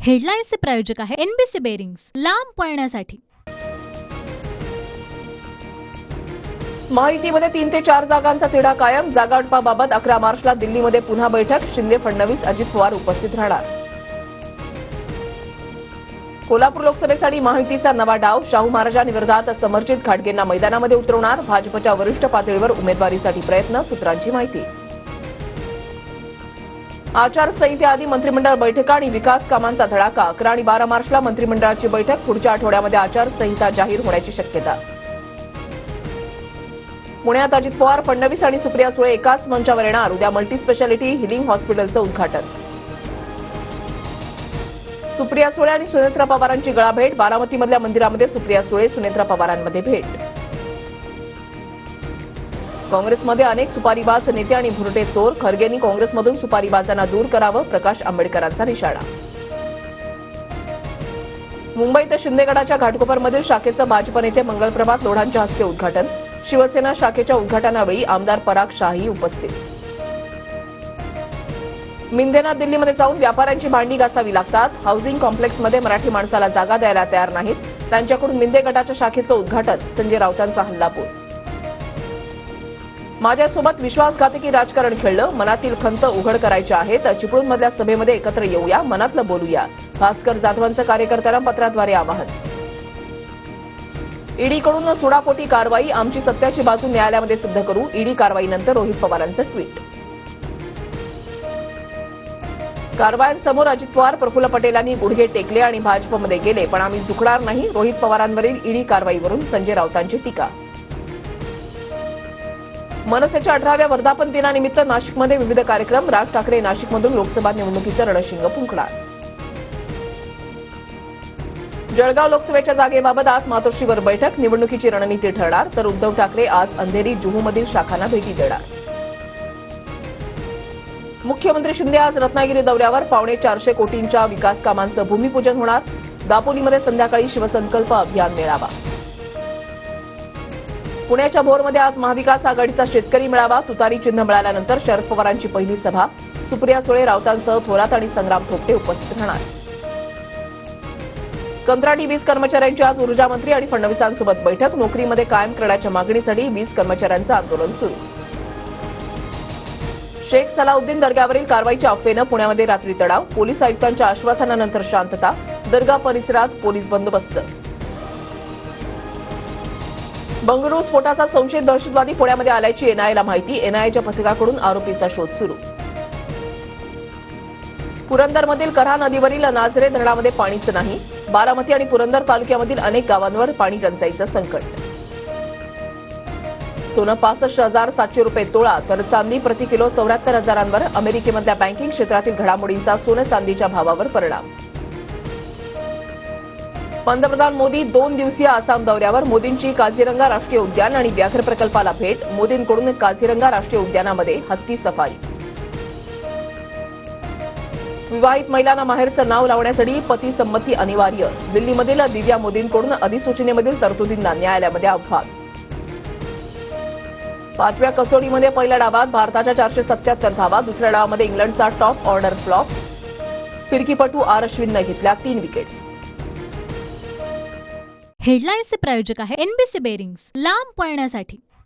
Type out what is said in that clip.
हेडलाईन्सचे प्रायोजक आहे NBC bearings, लांब पळण्यासाठी। महायुतीमध्ये 3 ते 4 जागांचा तिढा कायम। जागा वाटपाबाबत 11 मार्चला दिल्लीमध्ये पुन्हा बैठक। शिंदे, फडणवीस, अजित पवार उपस्थित राहणार। कोल्हापूर लोकसभेसाठी महायुतीचा नवा डाव। शाहू महाराजांविरोधात समर्जित घाटगेंना मैदानामध्ये उतरवणार। भाजपच्या वरिष्ठ पातळीवर उमेदवारीसाठी प्रयत्न, सूत्रांची माहिती। आचारसंहितेआधी मंत्रिमंडळ बैठका आणि विकास कामांचा धडाका। 11 आणि 12 मार्चला मंत्रिमंडळाची बैठक। पुढच्या आठवड्यामध्ये आचारसंहिता जाहीर होण्याची शक्यता। पुण्यात अजित पवार, फडणवीस आणि सुप्रिया सुळे एकाच मंचावर येणार। उद्या मल्टीस्पेशालिटी हिलिंग हॉस्पिटलचं उद्घाटन। सुप्रिया सुळे आणि सुनेत्रा पवारांची गळाभेट। बारामतीमधल्या मंदिरामध्ये सुप्रिया सुळे, सुनेत्रा पवारांमध्ये भेट। काँग्रेसमध्ये अनेक सुपारीबाज नेते आणि भुरटे चोर। खरगेंनी काँग्रेसमधून सुपारीबाजांना दूर करावं, प्रकाश आंबेडकरांचा निशाणा। मुंबईत शिंदेगडाच्या घाटकोपरमधील शाखेचं भाजप नेते मंगलप्रभात लोढांच्या हस्ते उद्घाटन। शिवसेना शाखेच्या उद्घाटनावेळी आमदार पराग शाही उपस्थित। मिंदेना दिल्लीमध्ये जाऊन व्यापाऱ्यांची भांडी घासावी लागतात। हाऊसिंग कॉम्प्लेक्समध्ये मराठी माणसाला जागा द्यायला तयार नाहीत। त्यांच्याकडून मिंदे गटाच्या शाखेचं उद्घाटन। संजय राऊतांचा हल्लापूर। माझ्यासोबत विश्वासघातकी राजकारण खेळलं, मनातील खंत उघड करायच्या आहेत। चिपळूणमधल्या सभेमध्ये एकत्र येऊया, मनातलं बोलूया। भास्कर जाधवांचं कार्यकर्त्यांना पत्राद्वारे आवाहन। ईडीकडून सुडापोटी कारवाई। आमची सत्याची बाजू न्यायालयामध्ये सिद्ध करू। ईडी कारवाईनंतर रोहित पवारांचं ट्विट। कारवायांसमोर अजित पवार, प्रफुल्ल पटेलांनी गुडघे टेकले आणि भाजपमध्ये गेले, पण आम्ही झुकणार नाही। रोहित पवारांवरील ईडी कारवाईवरून संजय राऊतांची टीका। मनसेच्या 18व्या वर्धापन दिनानिमित्त नाशिकमध्ये विविध कार्यक्रम। राज ठाकरे नाशिकमधून लोकसभा निवडणुकीचं रणशिंग फुंकणार। जळगाव लोकसभेच्या जागेबाबत आज मातोश्रीवर बैठक। निवडणुकीची रणनीती ठरणार, तर उद्धव ठाकरे आज अंधेरी, जुहूमधील शाखांना भेटी देणार। मुख्यमंत्री शिंदे आज रत्नागिरी दौऱ्यावर। 450 कोटींच्या विकास कामांचं भूमिपूजन होणार। दापोलीमध्ये संध्याकाळी शिवसंकल्प अभियान मेळावा। पुण्याच्या भोरमध्ये आज महाविकास आघाडीचा शेतकरी मेळावा। तुतारी चिन्ह मिळाल्यानंतर शरद पवारांची पहिली सभा। सुप्रिया सुळे, राऊतांसह थोरात आणि संग्राम थोपटे उपस्थित राहणार। कंत्राटी वीज कर्मचाऱ्यांची आज ऊर्जा मंत्री आणि फडणवीसांसोबत बैठक। नोकरीमध्ये कायम करण्याच्या मागणीसाठी वीज कर्मचाऱ्यांचं आंदोलन सुरू। शेख सलाउद्दीन दर्ग्यावरील कारवाईच्या अफवेनं पुण्यामध्ये रात्री तणाव। पोलीस आयुक्तांच्या आश्वासनानंतर शांतता। दर्गा परिसरात पोलीस बंदोबस्त। बंगळुरू स्फोटाचा संशयित दहशतवादी पुण्यामध्ये आल्याची एनआयएला माहिती। एनआयएच्या पथकाकडून आरोपीचा शोध सुरू। पुरंदरमधील कऱ्हा नदीवरील नाझरे धरणामध्ये पाणीच नाही। बारामती आणि पुरंदर तालुक्यामधील अनेक गावांवर पाणी टंचाईचं संकट। सोनं 65,700 रुपये तोळा, तर चांदी प्रति किलो 74,000 अमेरिकेमधल्या बँकिंग क्षेत्रातील घडामोडींचा सोनं चांदीच्या भावावर परिणाम। पंतप्रधान मोदी 2 दिवसीय आसाम दौऱ्यावर। मोदींची काझीरंगा राष्ट्रीय उद्यान आणि व्याघ्र प्रकल्पाला भेट। मोदींकडून काझीरंगा राष्ट्रीय उद्यानामध्ये हत्ती सफारी। विवाहित महिलांना माहेरचं नाव लावण्यासाठी पती संमती अनिवार्य। दिल्लीमधील दिव्या मोदींकडून अधिसूचनेमधील तरतुदींना न्यायालयामध्ये आव्हान। 5व्या कसोटीमध्ये पहिल्या डावात भारताच्या 477 धावा। दुसऱ्या डावामध्ये इंग्लंडचा टॉप ऑर्डर फ्लॉप। फिरकीपटू आर अश्विननं घेतल्या 3 विकेट्स। हेडलाईन्सचे प्रायोजक आहे एनबीसी बेरिंग्स, लांब पळण्यासाठी।